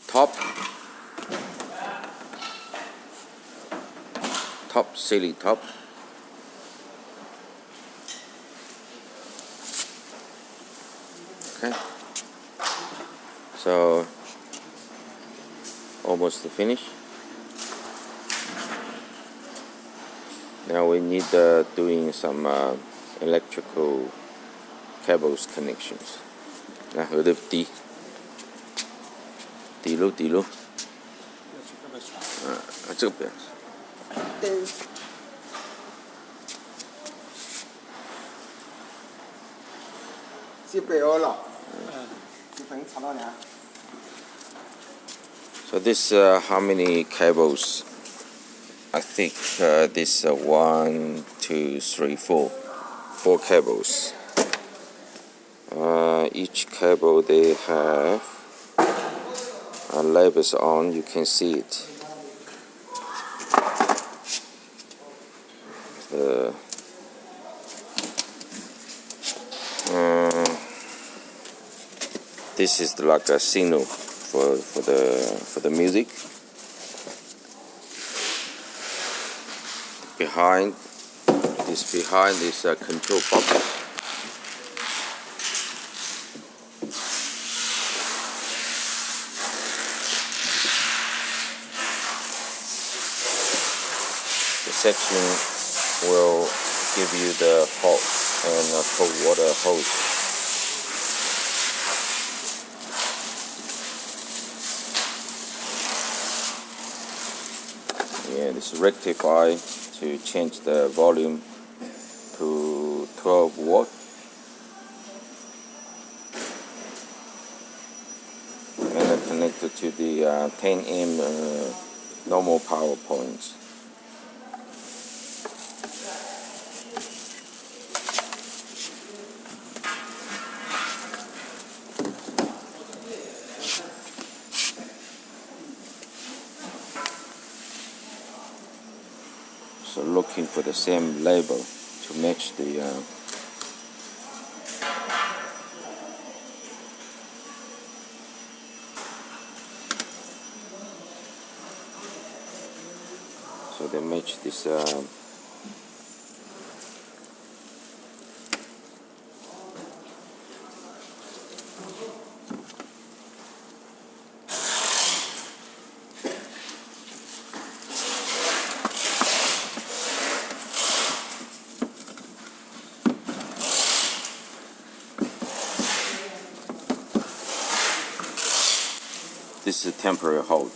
top silly top. Okay, so almost finished. Now we need doing some electrical cables connections. 来，有点低路，这个不要。灯。这边有了，这边插到哪？ So this how many cables? I think this 1, 2, 3, 4 cables. Each cable they have labels on. You can see it. This is like a signal for the music. Behind this control box. The section will give you the hot and cold water hose. Yeah, this rectify to change the volume to 12 watt. And connected to the 10 amp normal power points. So looking for the same label to match the so they match this this is temporary hold.